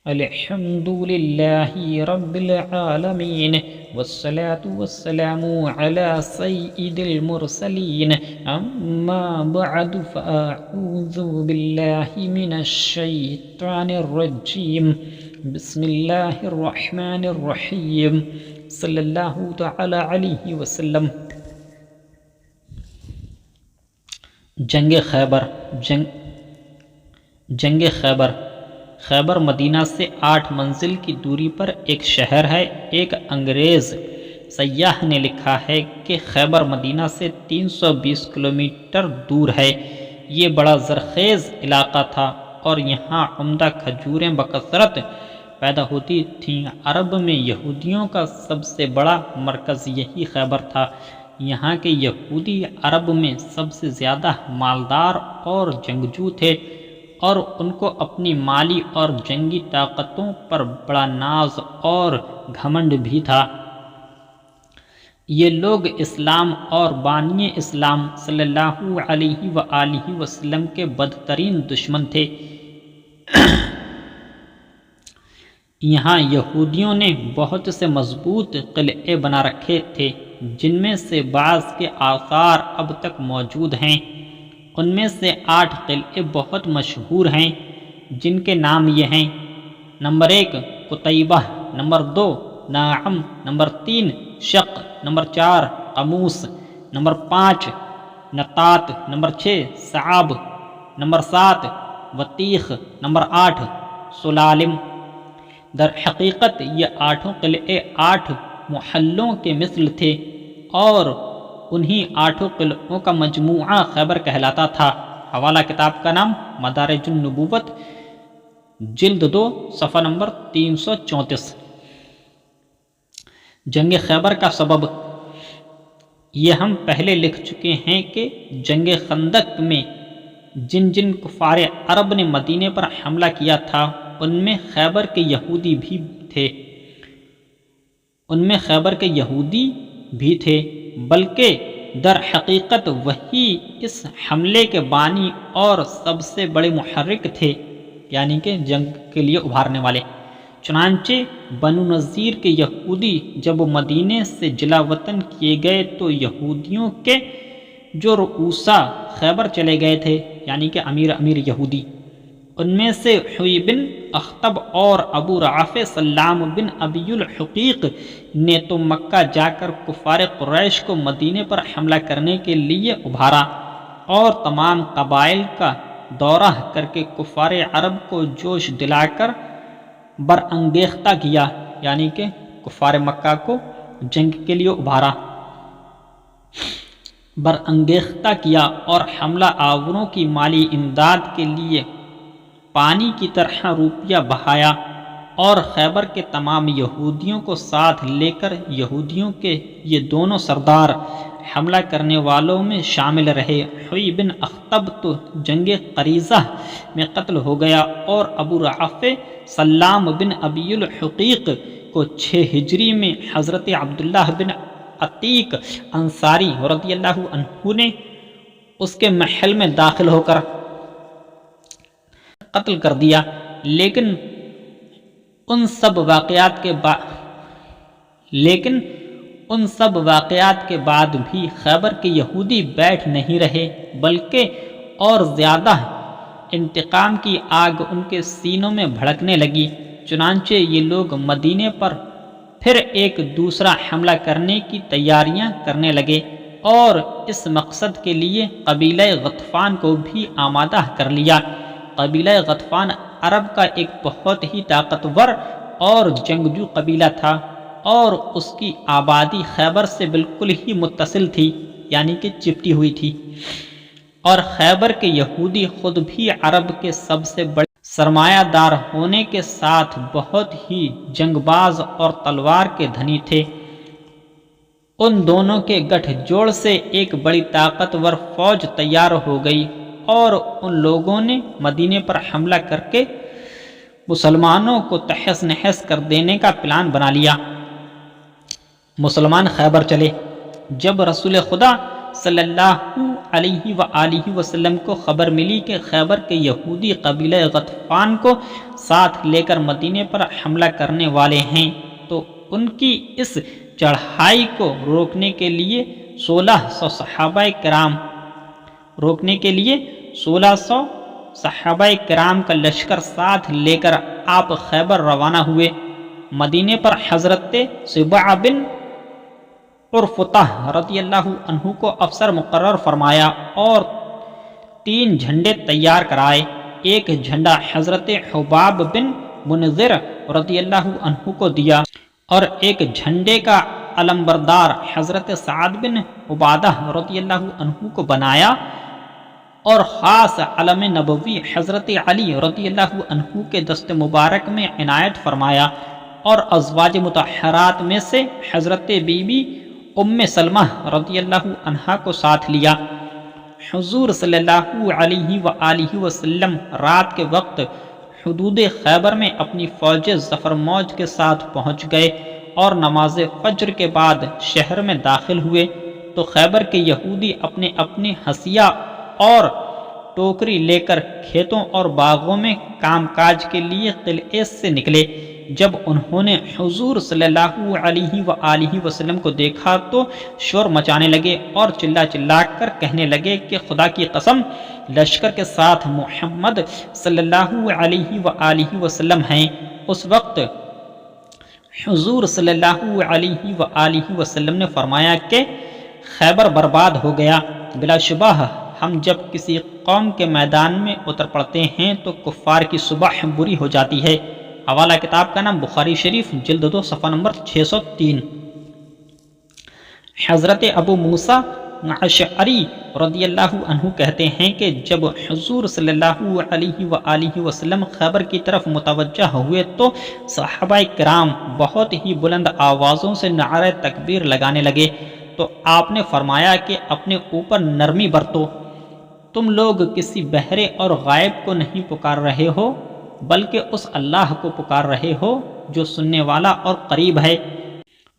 الحمد للہ رب العالمین والصلاة والسلام علی سید المرسلین اما بعد فاعوذ باللہ من الشیطان الرجیم بسم اللہ الرحمن الرحیم صلی اللہ تعالی علیہ وسلم۔ جنگ خیبر خیبر مدینہ سے 8 منزل کی دوری پر ایک شہر ہے۔ ایک انگریز سیاح نے لکھا ہے کہ خیبر مدینہ سے 320 کلومیٹر دور ہے۔ یہ بڑا زرخیز علاقہ تھا اور یہاں عمدہ کھجوریں بکثرت پیدا ہوتی تھیں۔ عرب میں یہودیوں کا سب سے بڑا مرکز یہی خیبر تھا۔ یہاں کے یہودی عرب میں سب سے زیادہ مالدار اور جنگجو تھے اور ان کو اپنی مالی اور جنگی طاقتوں پر بڑا ناز اور گھمنڈ بھی تھا۔ یہ لوگ اسلام اور بانی اسلام صلی اللہ علیہ وآلہ وسلم کے بدترین دشمن تھے۔ یہاں یہودیوں نے بہت سے مضبوط قلعے بنا رکھے تھے جن میں سے بعض کے آثار اب تک موجود ہیں۔ ان میں سے 8 قلعے بہت مشہور ہیں جن کے نام یہ ہیں: نمبر 1 قتیبہ، نمبر 2 ناعم، نمبر 3 شق، نمبر 4 قموس، نمبر 5 نطات، نمبر 6 صعاب، نمبر 7 وطیخ، نمبر 8 سلالم۔ در حقیقت یہ 8 قلعے 8 محلوں کے مثل تھے اور انہی 8 قلعوں کا مجموعہ خیبر کہلاتا تھا۔ حوالہ کتاب کا نام مدارج النبوت، جلد 2 صفحہ نمبر 334۔ جنگ خیبر کا سبب یہ ہم پہلے لکھ چکے ہیں کہ جنگ خندق میں جن کفار عرب نے مدینے پر حملہ کیا تھا ان میں خیبر کے یہودی بھی تھے، بلکہ در حقیقت وہی اس حملے کے بانی اور سب سے بڑے محرک تھے، یعنی کہ جنگ کے لیے ابھارنے والے۔ چنانچہ بنو نذیر کے یہودی جب مدینے سے جلا وطن کیے گئے تو یہودیوں کے جو رؤوسا خیبر چلے گئے تھے، یعنی کہ امیر یہودی، ان میں سے حوی بن اخطب اور ابو رافع سلام بن ابی الحقیق نے تو مکہ جا کر کفار قریش کو مدینے پر حملہ کرنے کے لیے ابھارا اور تمام قبائل کا دورہ کر کے کفار عرب کو جوش دلا کر برانگیختہ کیا، یعنی کہ کفار مکہ کو جنگ کے لیے ابھارا، برانگیختہ کیا اور حملہ آوروں کی مالی امداد کے لیے پانی کی طرح روپیہ بہایا اور خیبر کے تمام یہودیوں کو ساتھ لے کر یہودیوں کے یہ دونوں سردار حملہ کرنے والوں میں شامل رہے۔ حوی بن اخطب تو جنگ قریظہ میں قتل ہو گیا اور ابو رافع سلام بن ابی الحقیق کو 6 ہجری میں حضرت عبداللہ بن عتیق انصاری رضی اللہ عنہ نے اس کے محل میں داخل ہو کر قتل کر دیا۔ لیکن ان سب واقعات کے بعد بھی خیبر کے یہودی بیٹھ نہیں رہے، بلکہ اور زیادہ انتقام کی آگ ان کے سینوں میں بھڑکنے لگی۔ چنانچہ یہ لوگ مدینے پر پھر ایک دوسرا حملہ کرنے کی تیاریاں کرنے لگے اور اس مقصد کے لیے قبیلہ غطفان کو بھی آمادہ کر لیا۔ قبیلہ غطفان عرب کا ایک بہت ہی طاقتور اور جنگجو قبیلہ تھا اور اس کی آبادی خیبر سے بالکل ہی متصل تھی، یعنی کہ چپٹی ہوئی تھی، اور خیبر کے یہودی خود بھی عرب کے سب سے بڑے سرمایہ دار ہونے کے ساتھ بہت ہی جنگ باز اور تلوار کے دھنی تھے۔ ان دونوں کے گٹھ جوڑ سے ایک بڑی طاقتور فوج تیار ہو گئی اور ان لوگوں نے مدینے پر حملہ کر کے مسلمانوں کو تہس نہس کر دینے کا پلان بنا لیا۔ مسلمان خیبر چلے۔ جب رسول خدا صلی اللہ علیہ وآلہ وسلم کو خبر ملی کہ خیبر کے یہودی قبیلہ غطفان کو ساتھ لے کر مدینے پر حملہ کرنے والے ہیں، تو ان کی اس چڑھائی کو روکنے کے لیے 1600 صحابہ کرام کا لشکر ساتھ لے کر آپ خیبر روانہ ہوئے۔ مدینے پر حضرت سبع بن عرفطہ رضی اللہ عنہ کو افسر مقرر فرمایا اور 3 جھنڈے تیار کرائے۔ ایک جھنڈا حضرت حباب بن منذر رضی اللہ عنہ کو دیا اور ایک جھنڈے کا علمبردار حضرت سعد بن عبادہ رضی اللہ عنہ کو بنایا اور خاص علم نبوی حضرت علی رضی اللہ عنہ کے دست مبارک میں عنایت فرمایا اور ازواج مطہرات میں سے حضرت بی بی ام سلمہ رضی اللہ عنہا کو ساتھ لیا۔ حضور صلی اللہ علیہ وآلہ وسلم رات کے وقت حدود خیبر میں اپنی فوج ظفر موج کے ساتھ پہنچ گئے اور نماز فجر کے بعد شہر میں داخل ہوئے تو خیبر کے یہودی اپنے اپنے حصیہ اور ٹوکری لے کر کھیتوں اور باغوں میں کام کاج کے لیے قلعے سے نکلے۔ جب انہوں نے حضور صلی اللہ علیہ وآلہ وسلم کو دیکھا تو شور مچانے لگے اور چلا چلا کر کہنے لگے کہ خدا کی قسم، لشکر کے ساتھ محمد صلی اللہ علیہ وآلہ وسلم ہیں۔ اس وقت حضور صلی اللہ علیہ وآلہ وسلم نے فرمایا کہ خیبر برباد ہو گیا۔ بلا شبہ ہم جب کسی قوم کے میدان میں اتر پڑتے ہیں تو کفار کی صبح بری ہو جاتی ہے۔ حوالہ کتاب کا نام بخاری شریف جلد 2 صفحہ نمبر 603۔ حضرت ابو موسیٰ اشعری رضی اللہ عنہ کہتے ہیں کہ جب حضور صلی اللہ علیہ وآلہ وسلم خیبر کی طرف متوجہ ہوئے تو صحابہ کرام بہت ہی بلند آوازوں سے نعرہ تکبیر لگانے لگے تو آپ نے فرمایا کہ اپنے اوپر نرمی برتو، تم لوگ کسی بہرے اور غائب کو نہیں پکار رہے ہو بلکہ اس اللہ کو پکار رہے ہو جو سننے والا اور قریب ہے۔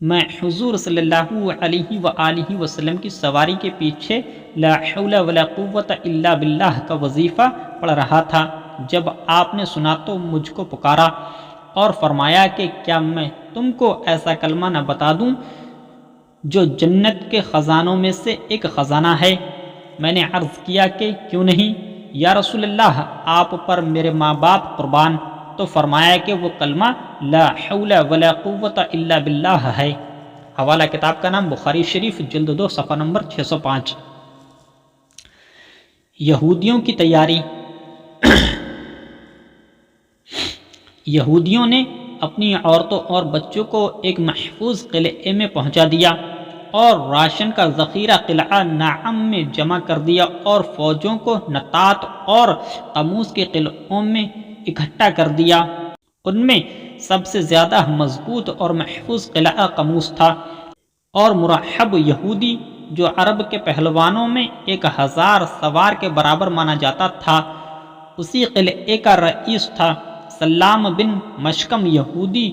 میں حضور صلی اللہ علیہ وآلہ وسلم کی سواری کے پیچھے لا حول ولا قوت الا باللہ کا وظیفہ پڑھ رہا تھا، جب آپ نے سنا تو مجھ کو پکارا اور فرمایا کہ کیا میں تم کو ایسا کلمہ نہ بتا دوں جو جنت کے خزانوں میں سے ایک خزانہ ہے؟ میں نے عرض کیا کہ کیوں نہیں یا رسول اللہ، آپ پر میرے ماں باپ قربان۔ تو فرمایا کہ وہ کلمہ لا حول ولا قوت الا باللہ ہے۔ حوالہ کتاب کا نام بخاری شریف جلد 2 صفحہ نمبر 605۔ یہودیوں کی تیاری۔ یہودیوں نے اپنی عورتوں اور بچوں کو ایک محفوظ قلعے میں پہنچا دیا اور راشن کا ذخیرہ قلعہ نعم میں جمع کر دیا اور فوجوں کو نطات اور قموس کے قلعوں میں اکٹھا کر دیا۔ ان میں سب سے زیادہ مضبوط اور محفوظ قلعہ قموس تھا اور مرحب یہودی جو عرب کے پہلوانوں میں 1000 سوار کے برابر مانا جاتا تھا، اسی قلعے کا رئیس تھا۔ سلام بن مشکم یہودی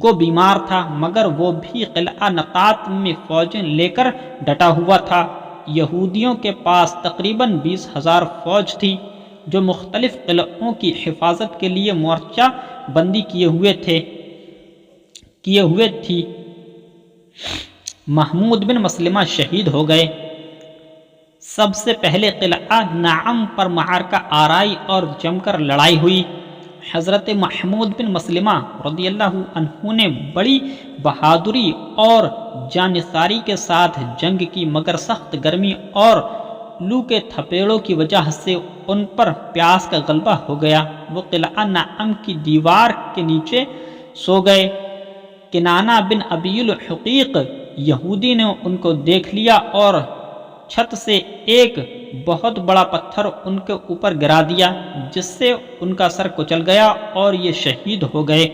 گو بیمار تھا مگر وہ بھی قلعہ نطات میں فوجیں لے کر ڈٹا ہوا تھا۔ یہودیوں کے پاس تقریباً 20,000 فوج تھی جو مختلف قلعوں کی حفاظت کے لیے مورچہ بندی کیے ہوئے تھی۔ محمود بن مسلمہ شہید ہو گئے۔ سب سے پہلے قلعہ نعم پر معرکہ آرائی اور جم کر لڑائی ہوئی۔ حضرت محمود بن مسلمہ رضی اللہ عنہ نے بڑی بہادری اور جانثاری کے ساتھ جنگ کی مگر سخت گرمی اور لو کے تھپیڑوں کی وجہ سے ان پر پیاس کا غلبہ ہو گیا۔ وہ قلعہ نعم کی دیوار کے نیچے سو گئے۔ کنانہ بن ابی الحقیق یہودی نے ان کو دیکھ لیا اور چھت سے ایک بہت بڑا پتھر ان کے اوپر گرا دیا جس سے ان کا سر کچل گیا اور یہ شہید ہو گئے۔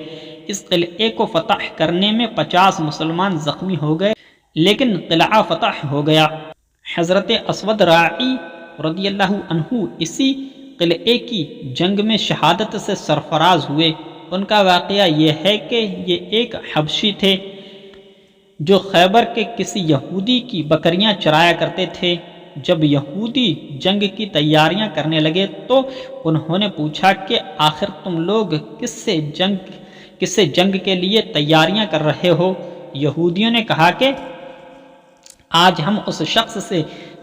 اس قلعے کو فتح کرنے میں 50 مسلمان زخمی ہو گئے لیکن قلعہ فتح ہو گیا۔ حضرت اسود راعی رضی اللہ عنہ اسی قلعے کی جنگ میں شہادت سے سرفراز ہوئے۔ ان کا واقعہ یہ ہے کہ یہ ایک حبشی تھے جو خیبر کے کسی یہودی کی بکریاں چرایا کرتے تھے۔ جب یہودی جنگ کی تیاریاں کرنے لگے تو انہوں نے پوچھا کہ آخر تم لوگ کس سے جنگ کے لیے تیاریاں کر رہے ہو؟ یہودیوں نے کہا کہ آج ہم اس شخص سے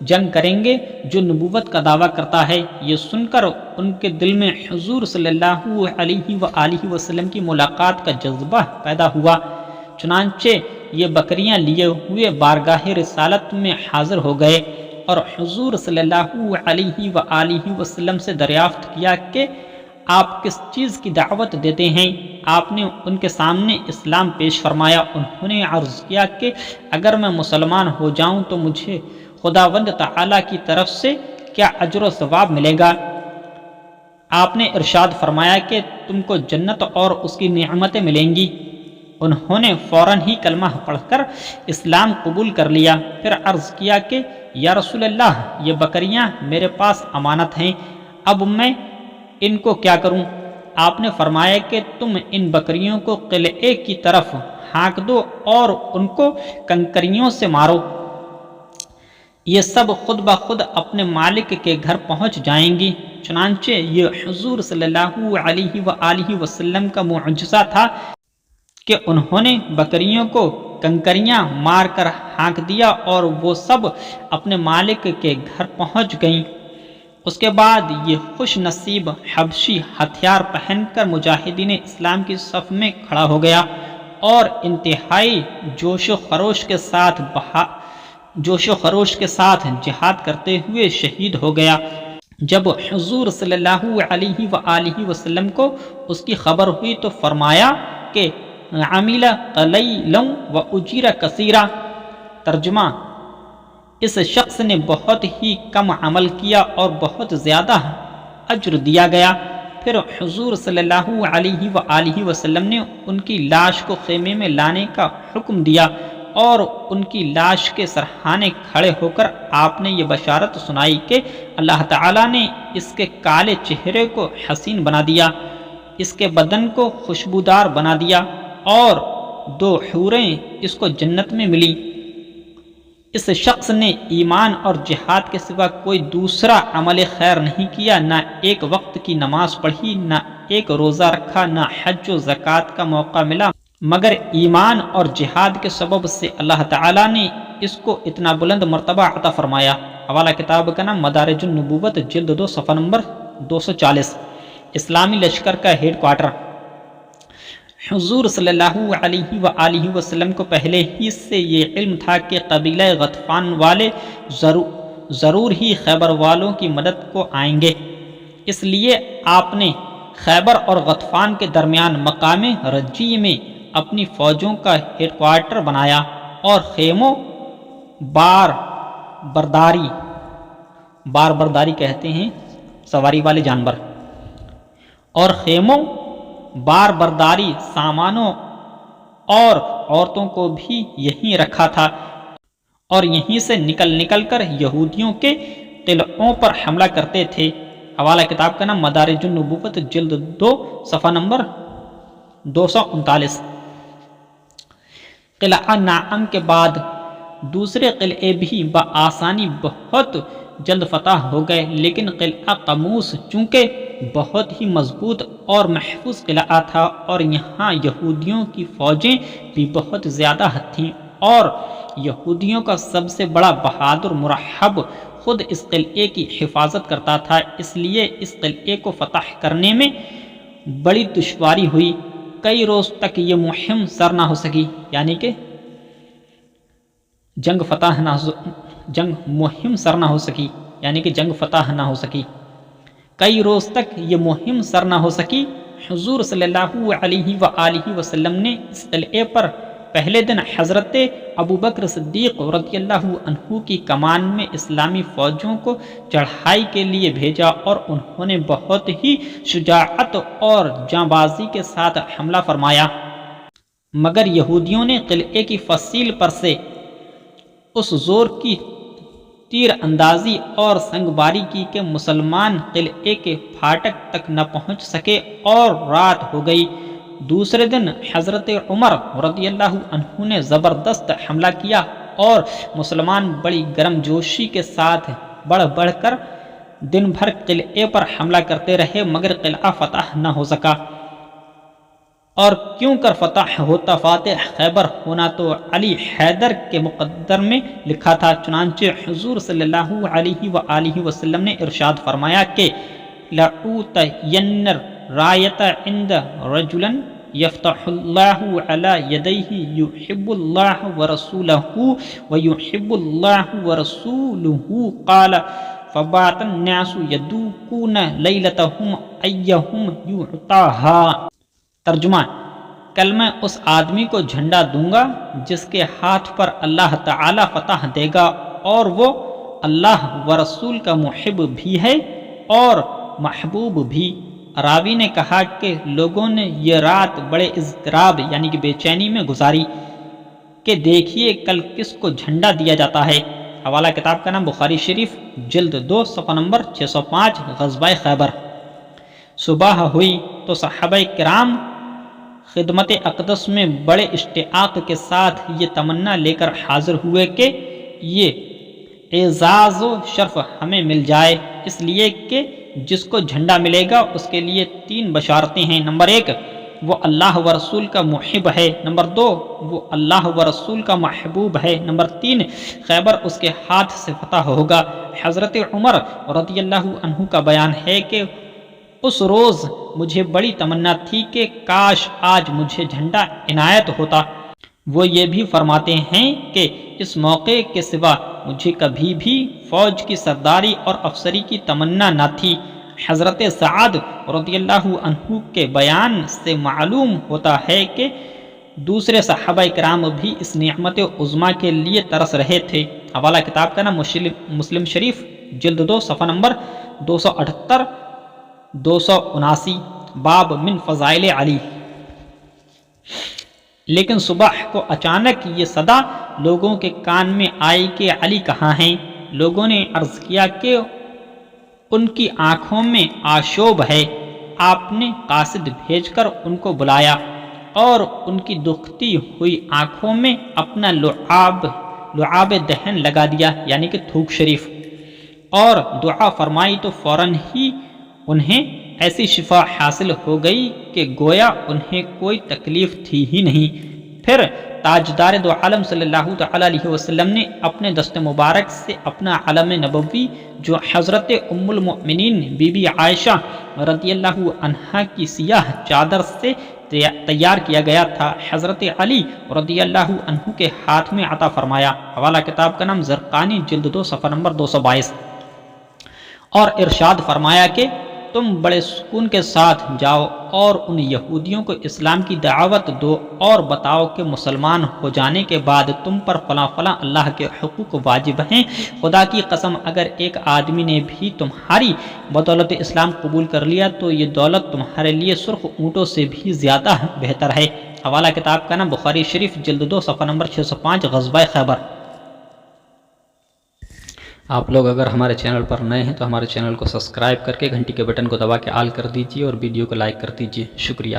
جنگ کریں گے جو نبوت کا دعویٰ کرتا ہے۔ یہ سن کر ان کے دل میں حضور صلی اللہ علیہ وآلہ وسلم کی ملاقات کا جذبہ پیدا ہوا، چنانچہ یہ بکریاں لیے ہوئے بارگاہ رسالت میں حاضر ہو گئے اور حضور صلی اللہ علیہ وآلہ وسلم سے دریافت کیا کہ آپ کس چیز کی دعوت دیتے ہیں؟ آپ نے ان کے سامنے اسلام پیش فرمایا۔ انہوں نے عرض کیا کہ اگر میں مسلمان ہو جاؤں تو مجھے خداوند تعالیٰ کی طرف سے کیا اجر و ثواب ملے گا؟ آپ نے ارشاد فرمایا کہ تم کو جنت اور اس کی نعمتیں ملیں گی۔ انہوں نے فوراً ہی کلمہ پڑھ کر اسلام قبول کر لیا۔ پھر عرض کیا کہ یا رسول اللہ، یہ بکریاں میرے پاس امانت ہیں، اب میں ان کو کیا کروں؟ آپ نے فرمایا کہ تم ان بکریوں کو قلعے کی طرف ہانک دو اور ان کو کنکریوں سے مارو، یہ سب خود بخود اپنے مالک کے گھر پہنچ جائیں گی۔ چنانچہ یہ حضور صلی اللہ علیہ وآلہ وسلم کا معجزہ تھا کہ انہوں نے بکریوں کو کنکریاں مار کر ہانک دیا اور وہ سب اپنے مالک کے گھر پہنچ گئیں۔ اس کے بعد یہ خوش نصیب حبشی ہتھیار پہن کر مجاہدین اسلام کی صف میں کھڑا ہو گیا اور انتہائی جوش و خروش کے ساتھ جہاد کرتے ہوئے شہید ہو گیا۔ جب حضور صلی اللہ علیہ وآلہ وسلم کو اس کی خبر ہوئی تو فرمایا کہ عمل قلیلا و اجر کثیرا، ترجمہ اس شخص نے بہت ہی کم عمل کیا اور بہت زیادہ اجر دیا گیا۔ پھر حضور صلی اللہ علیہ وآلہ وسلم نے ان کی لاش کو خیمے میں لانے کا حکم دیا اور ان کی لاش کے سرہانے کھڑے ہو کر آپ نے یہ بشارت سنائی کہ اللہ تعالیٰ نے اس کے کالے چہرے کو حسین بنا دیا، اس کے بدن کو خوشبودار بنا دیا اور 2 حوریں اس کو جنت میں ملی۔ اس شخص نے ایمان اور جہاد کے سوا کوئی دوسرا عمل خیر نہیں کیا، نہ ایک وقت کی نماز پڑھی، نہ ایک روزہ رکھا، نہ حج و زکوٰۃ کا موقع ملا، مگر ایمان اور جہاد کے سبب سے اللہ تعالیٰ نے اس کو اتنا بلند مرتبہ عطا فرمایا۔ حوالہ کتاب کا نام مدارج النبوت، جلد 2، صفحہ نمبر 240۔ اسلامی لشکر کا ہیڈ کوارٹر۔ حضور صلی اللہ علیہ وآلہ وسلم کو پہلے ہی سے یہ علم تھا کہ قبیلہ غطفان والے ضرور ہی خیبر والوں کی مدد کو آئیں گے، اس لیے آپ نے خیبر اور غطفان کے درمیان مقام رجی میں اپنی فوجوں کا ہیڈ کوارٹر بنایا اور خیموں بار برداری کہتے ہیں سواری والے جانور، اور خیموں بار برداری سامانوں اور عورتوں کو بھی یہیں رکھا تھا اور یہیں سے نکل کر یہودیوں کے قلعوں پر حملہ کرتے تھے۔ حوالہ کتاب کا نام مدارج النبوت، جلد 2، صفحہ نمبر 239۔ قلعہ نعم کے بعد دوسرے قلعے بھی بآسانی بہت جلد فتح ہو گئے، لیکن قلعہ قموس چونکہ بہت ہی مضبوط اور محفوظ قلعہ تھا اور یہاں یہودیوں کی فوجیں بھی بہت زیادہ تھیں اور یہودیوں کا سب سے بڑا بہادر مرحب خود اس قلعے کی حفاظت کرتا تھا، اس لیے اس قلعے کو فتح کرنے میں بڑی دشواری ہوئی۔ کئی روز تک یہ مہم سر نہ ہو سکی، یعنی کہ جنگ فتح نہ ہو سکی۔ کئی روز تک یہ مہم سر نہ ہو سکی۔ حضور صلی اللہ علیہ وآلہ وسلم نے اس قلعے پر پہلے دن حضرت ابوبکر صدیق رضی اللہ عنہ کی کمان میں اسلامی فوجوں کو چڑھائی کے لیے بھیجا اور انہوں نے بہت ہی شجاعت اور جانبازی کے ساتھ حملہ فرمایا، مگر یہودیوں نے قلعے کی فصیل پر سے اس زور کی تیر اندازی اور سنگباری کی کہ مسلمان قلعے کے پھاٹک تک نہ پہنچ سکے اور رات ہو گئی۔ دوسرے دن حضرت عمر رضی اللہ عنہ نے زبردست حملہ کیا اور مسلمان بڑی گرم جوشی کے ساتھ بڑھ بڑھ کر دن بھر قلعے پر حملہ کرتے رہے مگر قلعہ فتح نہ ہو سکا، اور کیوں کر فتح ہوتا، فاتح خیبر ہونا تو علی حیدر کے مقدر میں لکھا تھا۔ چنانچہ حضور صلی اللہ علیہ وآلہ وسلم نے ارشاد فرمایا کہ لَأُوتَيَنَّ الرَّایَةَ عِنْدَ رَجُلٍ یفتح اللہ علی یدیہ یحب اللہ ورسولہ ویحب اللہ ورسولہ قال فبات الناس یدوکون لیلتہم ایہم یعطاہا۔ ترجمہ: کل میں اس آدمی کو جھنڈا دوں گا جس کے ہاتھ پر اللہ تعالی فتح دے گا اور وہ اللہ و رسول کا محب بھی ہے اور محبوب بھی۔ راوی نے کہا کہ لوگوں نے یہ رات بڑے اضطراب یعنی کہ بے چینی میں گزاری کہ دیکھیے کل کس کو جھنڈا دیا جاتا ہے۔ حوالہ کتاب کا نام بخاری شریف جلد 2 صفحہ نمبر 605 غزوہ خیبر۔ صبح ہوئی تو صحابہ کرام خدمت اقدس میں بڑے اشتیاق کے ساتھ یہ تمنا لے کر حاضر ہوئے کہ یہ اعزاز و شرف ہمیں مل جائے، اس لیے کہ جس کو جھنڈا ملے گا اس کے لیے 3 بشارتیں ہیں۔ نمبر 1 وہ اللہ و رسول کا محب ہے، نمبر 2 وہ اللہ و رسول کا محبوب ہے، نمبر 3 خیبر اس کے ہاتھ سے فتح ہوگا۔ حضرت عمر رضی اللہ عنہ کا بیان ہے کہ اس روز مجھے بڑی تمنا تھی کہ کاش آج مجھے جھنڈا عنایت ہوتا۔ وہ یہ بھی فرماتے ہیں کہ اس موقع کے سوا مجھے کبھی بھی فوج کی سرداری اور افسری کی تمنا نہ تھی۔ حضرت سعد رضی اللہ عنہ کے بیان سے معلوم ہوتا ہے کہ دوسرے صحابہ کرام بھی اس نعمت عظمیٰ کے لیے ترس رہے تھے۔ حوالہ کتاب کا نام مسلم شریف جلد 2 صفحہ نمبر 278 279 باب من فضائل علی۔ لیکن صبح کو اچانک یہ صدا لوگوں کے کان میں آئی کہ علی کہاں ہیں؟ لوگوں نے عرض کیا کہ ان کی آنکھوں میں آشوب ہے۔ آپ نے قاصد بھیج کر ان کو بلایا اور ان کی دکھتی ہوئی آنکھوں میں اپنا لعاب دہن لگا دیا یعنی کہ تھوک شریف، اور دعا فرمائی تو فوراً ہی انہیں ایسی شفا حاصل ہو گئی کہ گویا انہیں کوئی تکلیف تھی ہی نہیں۔ پھر تاجدار دو عالم صلی اللہ تعالی علیہ وسلم نے اپنے دست مبارک سے اپنا علم نبوی جو حضرت ام المؤمنین بی بی عائشہ رضی اللہ عنہا کی سیاہ چادر سے تیار کیا گیا تھا، حضرت علی رضی اللہ عنہ کے ہاتھ میں عطا فرمایا۔ حوالہ کتاب کا نام زرقانی جلد 2 صفحہ نمبر 222، اور ارشاد فرمایا کہ تم بڑے سکون کے ساتھ جاؤ اور ان یہودیوں کو اسلام کی دعوت دو اور بتاؤ کہ مسلمان ہو جانے کے بعد تم پر فلاں فلاں اللہ کے حقوق واجب ہیں۔ خدا کی قسم اگر ایک آدمی نے بھی تمہاری بدولت اسلام قبول کر لیا تو یہ دولت تمہارے لیے سرخ اونٹوں سے بھی زیادہ بہتر ہے۔ حوالہ کتاب کا نام بخاری شریف جلد 2 صفحہ نمبر 605 غزوہ خیبر۔ آپ لوگ اگر ہمارے چینل پر نئے ہیں تو ہمارے چینل کو سبسکرائب کر کے گھنٹی کے بٹن کو دبا کے آل کر دیجیے اور ویڈیو کو لائک کر دیجیے۔ شکریہ۔